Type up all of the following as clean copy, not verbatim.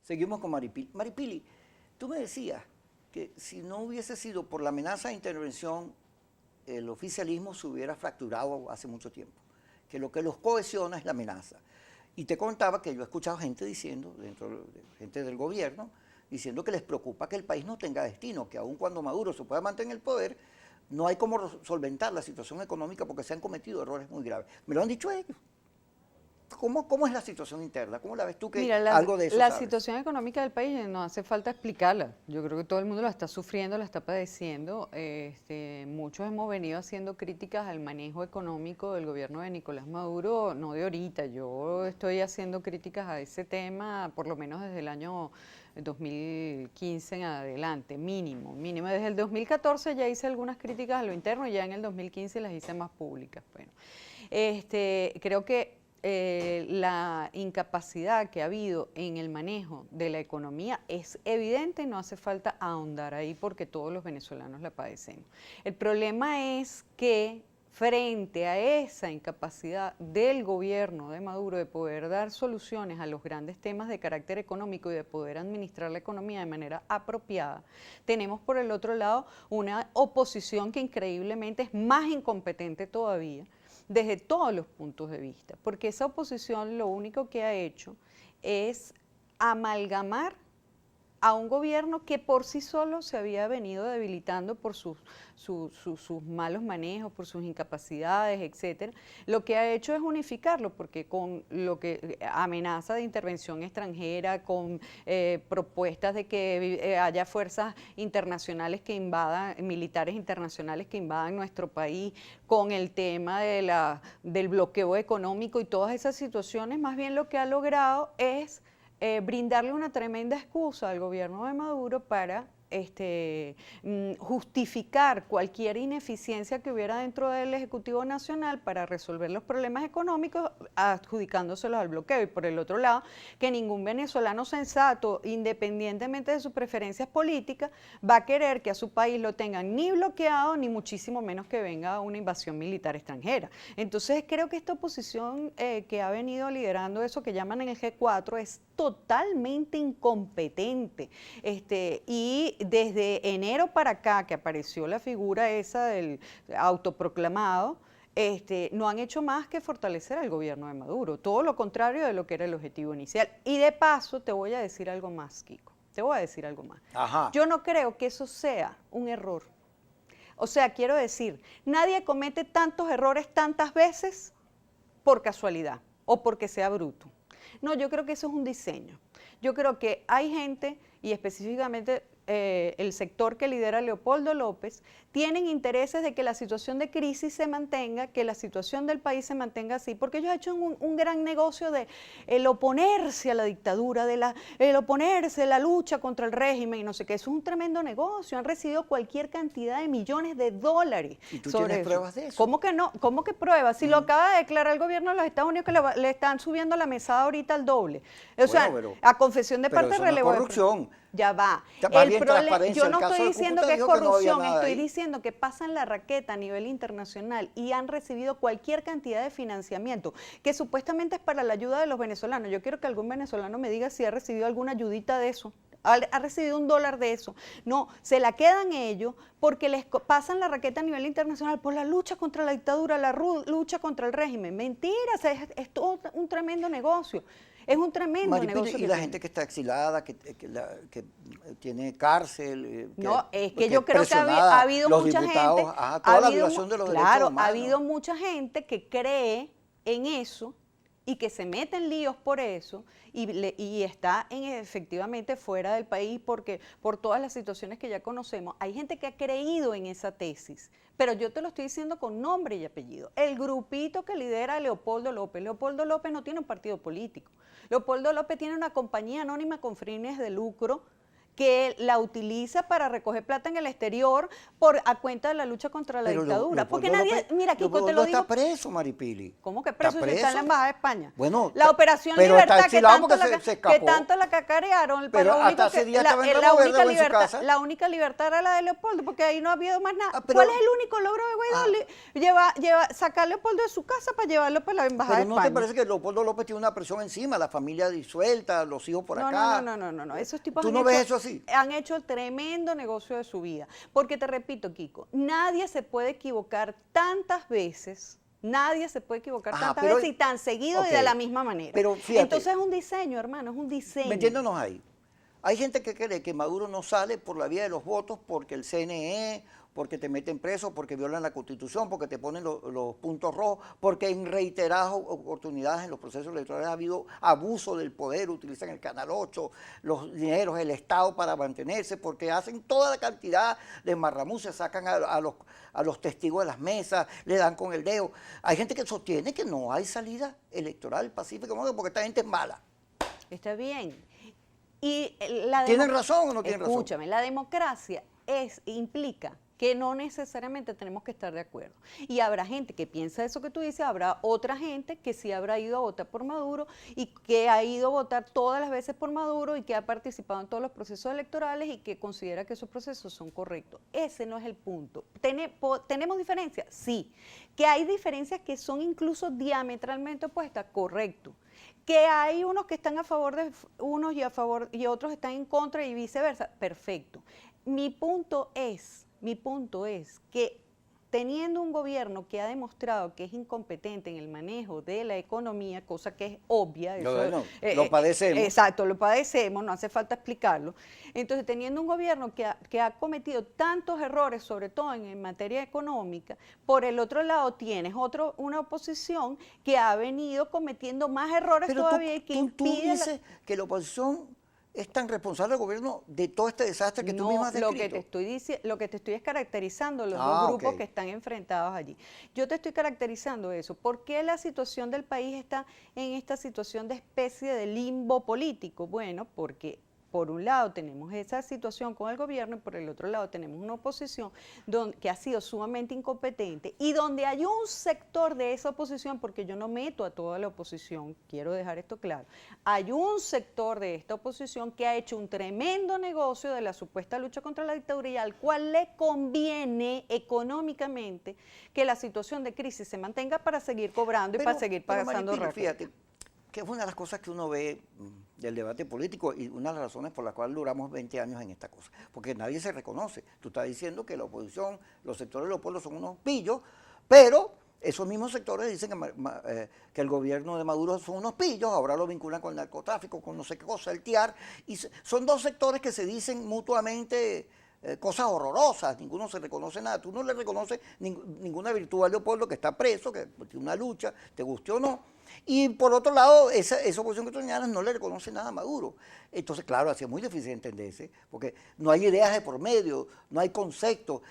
Seguimos con Maripili. Maripili, tú me decías que si no hubiese sido por la amenaza de intervención, el oficialismo se hubiera fracturado hace mucho tiempo, que lo que los cohesiona es la amenaza. Y te contaba que yo he escuchado gente diciendo, gente del gobierno, diciendo que les preocupa que el país no tenga destino, que aun cuando Maduro se pueda mantener en el poder, no hay cómo solventar la situación económica porque se han cometido errores muy graves. Me lo han dicho ellos. ¿Cómo es la situación interna? ¿Cómo la ves tú que Mira, algo de eso la sabes? situación económica del país no hace falta explicarla. Yo creo que todo el mundo la está sufriendo, la está padeciendo. Muchos hemos venido haciendo críticas al manejo económico del gobierno de Nicolás Maduro, no de ahorita. Yo estoy haciendo críticas a ese tema por lo menos desde el año 2015 en adelante, mínimo. Desde el 2014 ya hice algunas críticas a lo interno y ya en el 2015 las hice más públicas. Bueno, creo que la incapacidad que ha habido en el manejo de la economía es evidente, no hace falta ahondar ahí porque todos los venezolanos la padecemos. El problema es que frente a esa incapacidad del gobierno de Maduro de poder dar soluciones a los grandes temas de carácter económico y de poder administrar la economía de manera apropiada, tenemos por el otro lado una oposición que increíblemente es más incompetente todavía, desde todos los puntos de vista, porque esa oposición lo único que ha hecho es amalgamar a un gobierno que por sí solo se había venido debilitando por sus malos manejos, por sus incapacidades, etcétera. Lo que ha hecho es unificarlo, porque con lo que amenaza de intervención extranjera, con propuestas de que haya fuerzas internacionales que invadan, militares internacionales que invadan nuestro país, con el tema del bloqueo económico y todas esas situaciones, más bien lo que ha logrado es brindarle una tremenda excusa al gobierno de Maduro para justificar cualquier ineficiencia que hubiera dentro del Ejecutivo Nacional para resolver los problemas económicos, adjudicándoselos al bloqueo. Y por el otro lado, que ningún venezolano sensato, independientemente de sus preferencias políticas, va a querer que a su país lo tengan ni bloqueado, ni muchísimo menos que venga una invasión militar extranjera. Entonces creo que esta oposición que ha venido liderando eso que llaman en el G4 es totalmente incompetente. Y desde enero para acá, que apareció la figura esa del autoproclamado, no han hecho más que fortalecer al gobierno de Maduro, todo lo contrario de lo que era el objetivo inicial. Y de paso, te voy a decir algo más, Kiko, te voy a decir algo más. Ajá. Yo no creo que eso sea un error. O sea, quiero decir, nadie comete tantos errores tantas veces por casualidad o porque sea bruto. No, yo creo que eso es un diseño. Yo creo que hay gente, y específicamente el sector que lidera Leopoldo López, tienen intereses de que la situación de crisis se mantenga, que la situación del país se mantenga así, porque ellos han hecho un gran negocio de el oponerse a la dictadura, el oponerse a la lucha contra el régimen y no sé qué. Eso es un tremendo negocio, han recibido cualquier cantidad de millones de dólares. ¿Y tú tienes pruebas de eso? ¿Cómo que no? ¿Cómo que pruebas? Si lo acaba de declarar el gobierno de los Estados Unidos que le están subiendo la mesada ahorita al doble. O sea, a confesión de parte relevó. Corrupción. Ya va. Yo no estoy diciendo que es corrupción, estoy diciendo que pasan la raqueta a nivel internacional y han recibido cualquier cantidad de financiamiento que supuestamente es para la ayuda de los venezolanos. Yo quiero que algún venezolano me diga si ha recibido alguna ayudita de eso. Ha recibido $1 de eso. No, se la quedan ellos porque les pasan la raqueta a nivel internacional por la lucha contra la dictadura, la lucha contra el régimen. Mentiras, es todo un tremendo negocio. Es un tremendo negocio. Y la gente que está exilada, que tiene cárcel. No, es que yo creo que ha habido mucha gente. Toda la violación de los derechos humanos. Claro, ha habido mucha gente que cree en eso y que se mete en líos por eso y está efectivamente fuera del país porque por todas las situaciones que ya conocemos. Hay gente que ha creído en esa tesis, pero yo te lo estoy diciendo con nombre y apellido. El grupito que lidera Leopoldo López no tiene un partido político. Leopoldo López tiene una compañía anónima con fines de lucro que la utiliza para recoger plata en el exterior a cuenta de la lucha contra la Pero dictadura. Porque Leopoldo nadie, López- mira, Kiko, te Leopoldo lo digo. está preso, Maripili. ¿Cómo que ¿Está preso si está en la Embajada de España? Bueno, La Operación pero está Libertad que exilado tanto, porque se que escapó. tanto la cacarearon, Pero lo único hasta hace que- días la, estaba en la Ramo Verde única o en su libertad, casa. la única libertad era la de Leopoldo, porque ahí no ha habido más nada. Pero- ¿Cuál es el único logro de Guaidó? Sacar a Leopoldo de su casa para llevarlo para la Embajada Pero de ¿no te España. parece que Leopoldo López tiene una presión encima? La familia disuelta, los hijos por acá. No. Esos tipos ¿Tú han no hecho, ves eso así? han hecho tremendo negocio de su vida. Porque te repito, Kiko, nadie se puede equivocar tantas veces. Nadie se puede equivocar Ajá, tantas pero- veces y tan seguido y ok. de la misma manera. Pero fíjate. Entonces es un diseño, hermano, es un diseño. Metiéndonos ahí. Hay gente que cree que Maduro no sale por la vía de los votos porque el CNE, porque te meten preso, porque violan la Constitución, porque te ponen los puntos rojos, porque en reiteradas oportunidades en los procesos electorales ha habido abuso del poder, utilizan el Canal 8, los dineros, el Estado para mantenerse, porque hacen toda la cantidad de marramuces, sacan a los testigos de las mesas, le dan con el dedo. Hay gente que sostiene que no hay salida electoral pacífica porque esta gente es mala. Está bien. Y ¿Tienen razón o no tienen razón? Escúchame, la democracia implica que no necesariamente tenemos que estar de acuerdo. Y habrá gente que piensa eso que tú dices, habrá otra gente que sí habrá ido a votar por Maduro y que ha ido a votar todas las veces por Maduro y que ha participado en todos los procesos electorales y que considera que esos procesos son correctos. Ese no es el punto. ¿Tenemos diferencias? Sí. ¿Que hay diferencias que son incluso diametralmente opuestas? Correcto. Que hay unos que están a favor de unos y otros están en contra y viceversa. Perfecto. Mi punto es que teniendo un gobierno que ha demostrado que es incompetente en el manejo de la economía, cosa que es obvia. Lo padecemos. Exacto, lo padecemos, no hace falta explicarlo. Entonces, teniendo un gobierno que ha cometido tantos errores, sobre todo en materia económica, por el otro lado tienes una oposición que ha venido cometiendo más errores Pero todavía y que tú impide dices que la oposición es tan responsable del gobierno de todo este desastre que tú misma has lo descrito. que te estoy diciendo, lo que te estoy es caracterizando los Ah, dos grupos ok. que están enfrentados allí. Yo te estoy caracterizando eso. ¿Por qué la situación del país está en esta situación de especie de limbo político? Bueno, porque por un lado tenemos esa situación con el gobierno y por el otro lado tenemos una oposición que ha sido sumamente incompetente y donde hay un sector de esa oposición, porque yo no meto a toda la oposición, quiero dejar esto claro, hay un sector de esta oposición que ha hecho un tremendo negocio de la supuesta lucha contra la dictadura y al cual le conviene económicamente que la situación de crisis se mantenga para seguir cobrando y para seguir pasando Maripili, récords. fíjate, que es una de las cosas que uno ve del debate político y una de las razones por las cuales duramos 20 años en esta cosa, porque nadie se reconoce. Tú estás diciendo que la oposición, los sectores de los pueblos son unos pillos, pero esos mismos sectores dicen que el gobierno de Maduro son unos pillos, ahora lo vinculan con el narcotráfico, con no sé qué cosa, el TIAR, y son dos sectores que se dicen mutuamente cosas horrorosas, ninguno se reconoce nada, tú no le reconoces ninguna virtud a Leopoldo que está preso, que tiene una lucha, te guste o no, y por otro lado, esa oposición que tú señalas no le reconoce nada a Maduro. Entonces, claro, así es muy difícil entenderse, porque no hay ideas de por medio, no hay conceptos.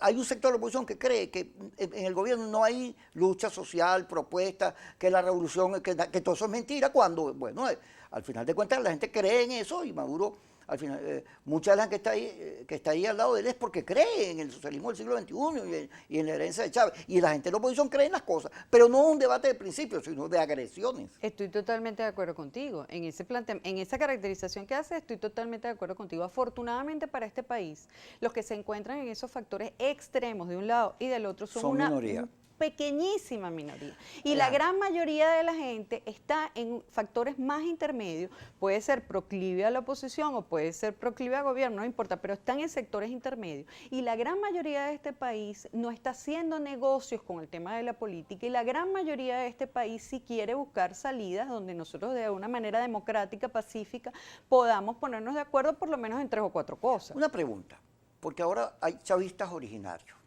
Hay un sector de la oposición que cree que en el gobierno no hay lucha social, propuesta, que la revolución, que todo eso es mentira, cuando, bueno, al final de cuentas la gente cree en eso y Maduro, al final, mucha de la gente que está ahí al lado de él es porque cree en el socialismo del siglo XXI y en la herencia de Chávez. Y la gente de la oposición cree en las cosas, pero no un debate de principios, sino de agresiones. Estoy totalmente de acuerdo contigo. En esa caracterización que haces, estoy totalmente de acuerdo contigo. Afortunadamente para este país, los que se encuentran en esos factores extremos de un lado y del otro son una minoría. Pequeñísima minoría. Y la gran mayoría de la gente está en factores más intermedios, puede ser proclive a la oposición o puede ser proclive al gobierno, no importa, pero están en sectores intermedios. Y la gran mayoría de este país no está haciendo negocios con el tema de la política y la gran mayoría de este país sí quiere buscar salidas donde nosotros de una manera democrática, pacífica, podamos ponernos de acuerdo por lo menos en 3 o 4 cosas. Una pregunta, porque ahora hay chavistas originarios.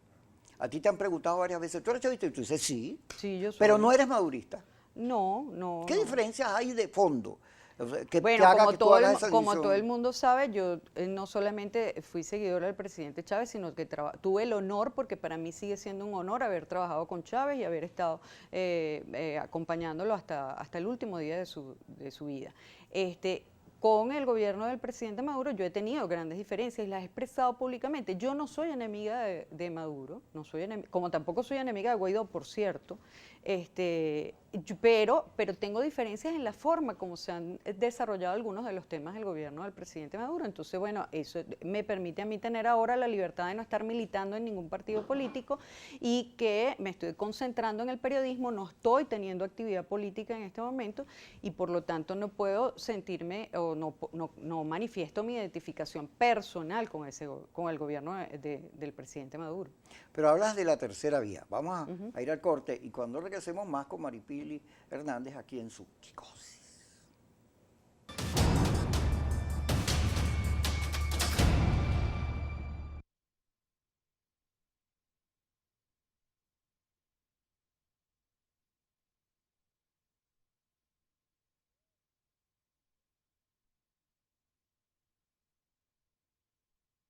A ti te han preguntado varias veces, ¿tú eres chavista? Y tú dices, sí, Sí, yo soy. pero no eres madurista. No. ¿Qué diferencias hay de fondo? O sea, que Bueno, haga como que tú hagas esa como división? todo el mundo sabe, yo no solamente fui seguidora del presidente Chávez, sino que tuve el honor, porque para mí sigue siendo un honor haber trabajado con Chávez y haber estado acompañándolo hasta el último día de su vida. con el gobierno del presidente Maduro yo he tenido grandes diferencias y las he expresado públicamente. Yo no soy enemiga de Maduro, no soy como tampoco soy enemiga de Guaidó, por cierto, pero tengo diferencias en la forma como se han desarrollado algunos de los temas del gobierno del presidente Maduro. Entonces, bueno, eso me permite a mí tener ahora la libertad de no estar militando en ningún partido político y que me estoy concentrando en el periodismo, no estoy teniendo actividad política en este momento y por lo tanto no puedo sentirme o no manifiesto mi identificación personal con el gobierno del presidente Maduro. Pero hablas de la tercera vía. Vamos a ir al corte y cuando regresemos más con Maripili Hernández aquí en su Psicosis.